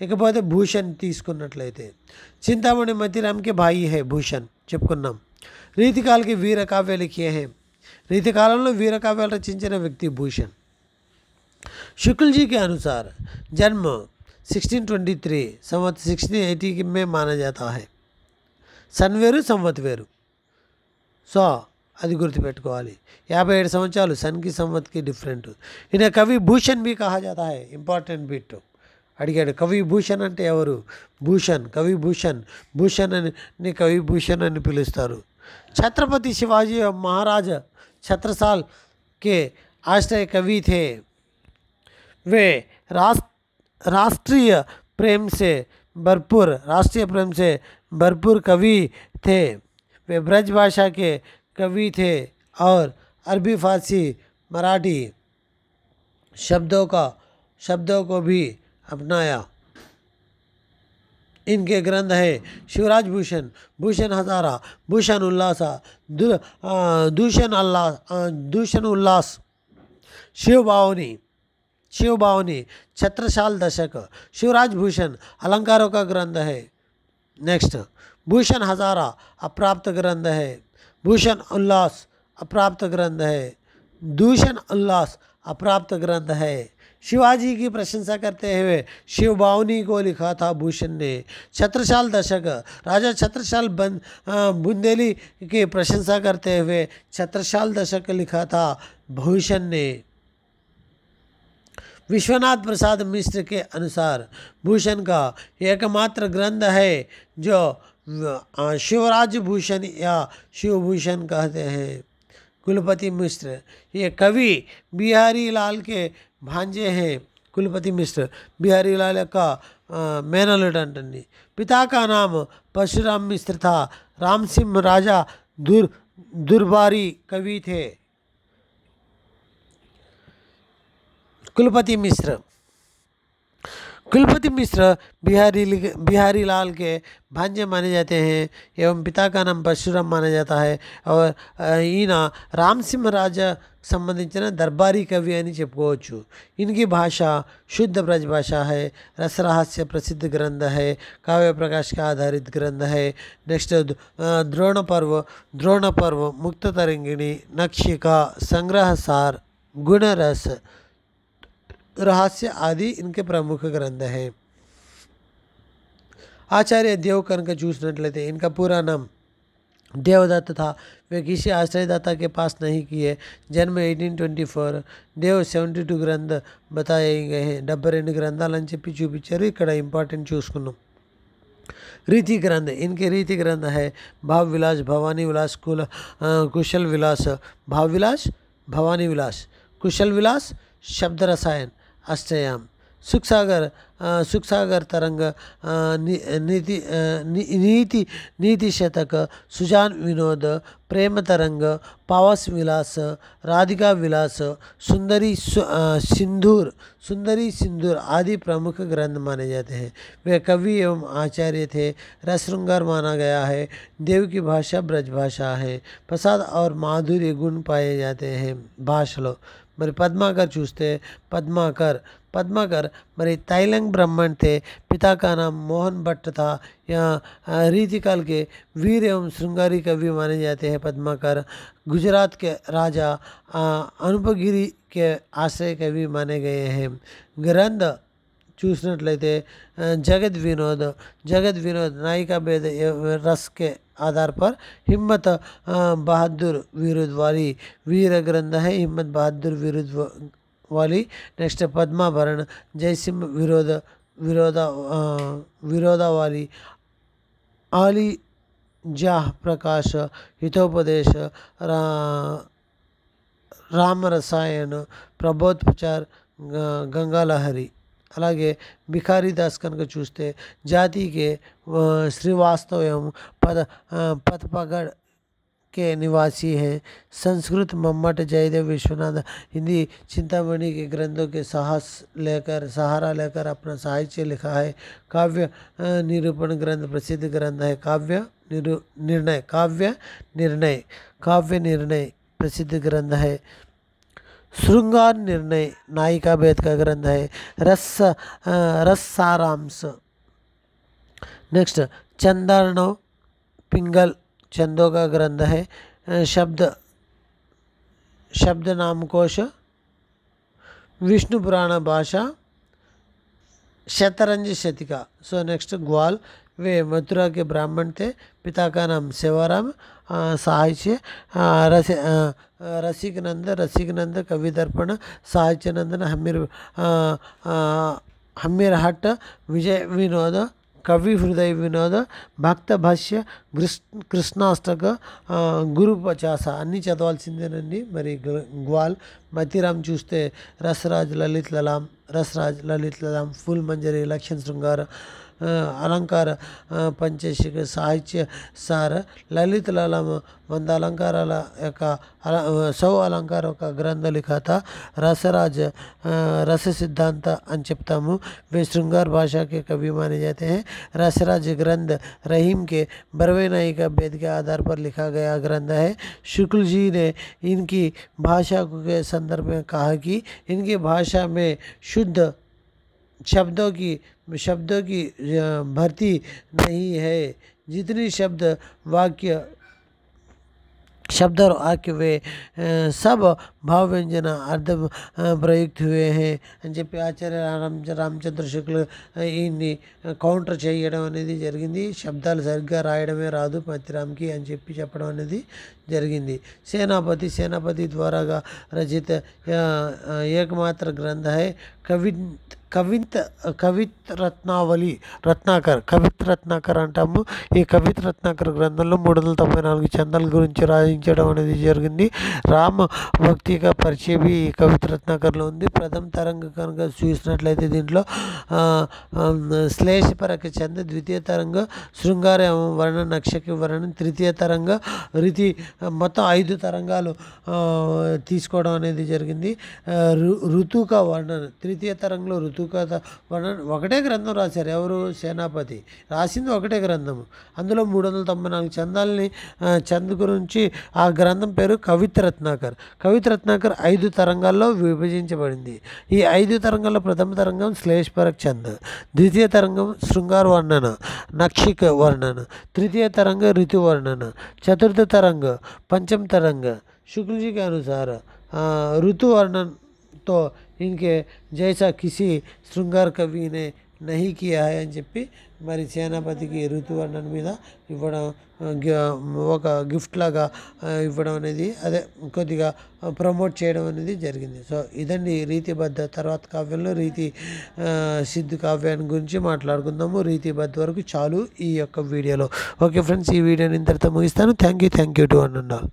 ఇకపోతే భూషణ్ తీసుకున్నట్లయితే చింతామణి మతిరామ్కి భాయి హై భూషణ్ చెప్పుకున్నాం। రీతికాలకి వీర కావ్య లిఖే హై, రీతికాలంలో వీర కావ్యాలు రచించిన వ్యక్తి భూషణ్। शुक्ल जी के अनुसार जन्म 1623 संवत 1680 में माना जाता है। सन వేరు సంవత్ వేరు। సో అది గుర్తుపెట్టుకోవాలి। 57 సంవత్సరాలు సన్కి సంవత్కి డిఫరెంట్। ఈయన కవి భూషణ్ भी कहा जाता है। ఇంపార్టెంట్ బిట్ అడిగాడు, కవి భూషణ్ అంటే ఎవరు? భూషణ్, కవి భూషణ్, భూషణ్ అని కవి భూషణ్ అని పిలుస్తారు। छत्रपति शिवाजी महाराज छत्रसाल के आश्रय कवि थे। वे राष्ट्रीय प्रेम से भरपूर कवि थे। वे ब्रज भाषा के कवि थे और अरबी, फारसी, मराठी शब्दों को भी अपनाया। इनके ग्रंथ है शिवराज भूषण, भूषण हजारा, भूषण उल्लासा, दूषण उल्लास, शिव भावनी, छत्रसाल दशक। शिवराज भूषण अलंकारों का ग्रंथ है। नेक्स्ट, भूषण हजारा अप्राप्त ग्रंथ है। भूषण उल्लास अप्राप्त ग्रंथ है। दूषण उल्लास अप्राप्त ग्रंथ है। शिवाजी की प्रशंसा करते हुए शिव भावनी को लिखा था भूषण ने। छत्रसाल दशक, राजा छत्रसाल बुंदेली की प्रशंसा करते हुए छत्रसाल दशक लिखा था भूषण ने। विश्वनाथ प्रसाद मिश्र के अनुसार भूषण का एकमात्र ग्रंथ है जो शिवराज भूषण या शिवभूषण कहते हैं। कुलपति मिश्र, ये कवि बिहारी लाल के भांजे हैं। कुलपति मिश्र बिहारी लाल का मेनल्लुड अंटनी। पिता का नाम परशुराम मिश्र था। राम सिंह राजा दुर्बारी कवि थे। कुलपति मिश्र बिहारी लाल के भांजे माने जाते हैं एवं पिता का नाम परशुराम माना जाता है। और ఈయన రామసింహ రాజా సంబంధించిన దర్బారీ కవి అని చెప్పుకోవచ్చు। इनकी भाषा शुद्ध ब्रज भाषा है। रसरहस्य प्रसिद्ध ग्रंथ है। काव्य प्रकाश का आधारित ग्रंथ है। नेक्स्ट, द्रोण पर्व, मुक्त तरंगिणी, नक्षिका, संग्रह सार, गुणरस, रहस्य आदि इनके प्रमुख ग्रंथ हैं। आचार्य देवकर्ण का చూసినట్లయితే इनका पूरा नाम देवदत्त था। वे किसी आश्रयदाता के पास नहीं किए। जन्म 1824। देव 72 గ్రంథ बताए गए हैं। 72 గ్రంథాలని చెప్పి చూపించారు। ఇక్కడ ఇంపార్టెంట్ చూసుకున్నాం। रीति ग्रंथ, इनके रीति ग्रंथ है भाव विलास, भवानी विलास, कुशल विलास, भाव विलास, भवानी विलास, कुशल विलास, शब्द रसायन, अष्टयाम, सुख सागर तरंग, नीति शतक, सुजान विनोद, प्रेम तरंग, पावस विलास, राधिका विलास, सुंदरी सिंदूर आदि प्रमुख ग्रंथ माने जाते हैं। वे कवि एवं आचार्य थे। रसशृंगार माना गया है। देव की भाषा ब्रज भाषा है। प्रसाद और माधुर्य गुण पाए जाते हैं भाषलो। మరి पद्माकर చూస్తే पद्माकर మరి तैलंग ब्राह्मण थे। पिता का नाम मोहन भट्ट था। यहाँ रीतिकाल के वीर एवं श्रृंगारी कवि माने जाते हैं पद्माकर। गुजरात के राजा अनुपगिरी के आश्रय कवि माने गए हैं। ग्रंथ చూసినట్లయితే जगत विनोद नायिका भेद रस के आधार पर हिम्मत बहादुर विरुद्ध वाली वीर ग्रंथ है। हिम्मत बहादुर विरुद्ध वाली। नेक्स्ट, पद्माभरण, जयसिंह विरोधा वाली, आली जाह प्रकाश, हितोपदेश, राम रसायन, प्रबोधप्रचार, गंगा लहरी। అలాగే భిఖారీ దాస్ కనుక చూస్తే जाति के श्रीवास्तव एवं पथपगढ़ के निवासी हैं। संस्कृत मम्मट, जयदेव, विश्वनाथ। हिंदी चिंतामणि के ग्रंथों के सहारा लेकर अपना साहित्य लिखा है। काव्य निरूपण ग्रंथ प्रसिद्ध ग्रंथ है। काव्य निर्णय प्रसिद्ध ग्रंथ है। श्रृंगार निर्णय नायिका भेद का ग्रंथ है। रस सारांश। नेक्स्ट, चंदार्णव पिंगल चंदों का ग्रंथ है। शब्द नामकोश, विष्णु पुराण भाषा, शतरंज शतिका। सो नेक्स्ट, ग्वाल, वे मथुरा के ब्राह्मण थे। पिता का नाम सेवाराम। साहित्य रसिकनंद, कवि दर्पण, साहित्य नंदन, हमीर हट, विजय विनोद, కవి హృదయ వినోద, భక్త భాష్య, కృష్ణాష్టక, గురు పచాస అన్నీ చదవాల్సిందేనండి. మరి గ్వాల్ మతిరామ్ చూస్తే రసరాజ్ లలిత్ లలాం, రసరాజ్ లలిత్ లలాం, ఫుల్ మంజరి, లక్షణ శృంగార, అలంకార పంచశిఖ, సాహిత్య సార, లలిత లలామ 100 అలంకారాల యొక్క 100 అలంకార ఒక గ్రంథ లిఖాత, రసరాజ్ रस सिद्धांत అని చెప్తాము. वे श्रृंगार भाषा के कवि माने जाते हैं. रसराज ग्रंथ रहीम के बरवे नाई का वेद के आधार पर लिखा गया ग्रंथ है. शुक्ल जी ने इनकी भाषा के संदर्भ में कहा कि इनकी भाषा में शुद्ध शब्दों की भर्ती नहीं है. जितनी शब्द और वाक्य वे सब भाव व्यंजन अर्ध प्रयुक्त हुए हैं అని చెప్పి ఆచార్య రామచంద్ర శుక్ల ఈయన్ని కౌంటర్ చేయడం అనేది జరిగింది. శబ్దాలు సరిగ్గా రాయడమే రాదు మతిరామ్కి అని చెప్పడం అనేది జరిగింది. సేనాపతి ద్వారాగా రచిత ఏకమాత్ర గ్రంథ హై కవిత్ రత్నాకర్ అంటాము. ఈ కవిత్ రత్నాకర్ గ్రంథంలో 394 చందాల గురించి రాయించడం అనేది జరిగింది. రామ భక్తి का పరిచయ भी కవిత్ రత్నాకర్లో ఉంది. ప్రథమ తరంగ కనుక చూసినట్లయితే దీంట్లో శ్లేషపరక చంద, ద్వితీయ తరంగ శృంగార వర్ణన, నక్షకి వర్ణన, తృతీయ తరంగ రీతి, మొత్తం 5 తరంగాలు తీసుకోవడం అనేది జరిగింది. ఋతుక వర్ణన, తృతీయ తరంగంలో ఋతుక వర్ణన ఒకటే గ్రంథం రాశారు. ఎవరు? సేనాపతి రాసింది ఒకటే గ్రంథము. అందులో 394 చందాలని చంద్ గురించి ఆ గ్రంథం పేరు కవిత్ రత్నాకర్. 5 తరంగాల్లో విభజించబడింది. ఈ 5 తరంగాల్లో ప్రథమ తరంగం శ్లేషపరక్ చంద్, ద్వితీయ తరంగం శృంగార వర్ణన, నక్షిక వర్ణన, तृतीय तरंग ऋतु वर्णन, चतुर्थ तरंग पंचम तरंग शुक्ल जी के अनुसार ऋतु वर्णन तो इनके जैसा किसी श्रृंगार कवि ने नहीं किया है అని చెప్పి మరి సేనాపతికి ఋతువర్ణన మీద ఇవ్వడం ఒక గిఫ్ట్ లాగా ఇవ్వడం అనేది అదే కొద్దిగా ప్రమోట్ చేయడం అనేది జరిగింది. సో ఇదండి రీతిబద్ధ. తర్వాత కావ్యంలో రీతి సిద్ధ కావ్యాన్ని గురించి మాట్లాడుకుందాము. రీతిబద్ధ వరకు చాలు ఈ యొక్క వీడియోలో. ఓకే ఫ్రెండ్స్, ఈ వీడియోని ఇంతటితో ముగిస్తాను. Thank you to one and all.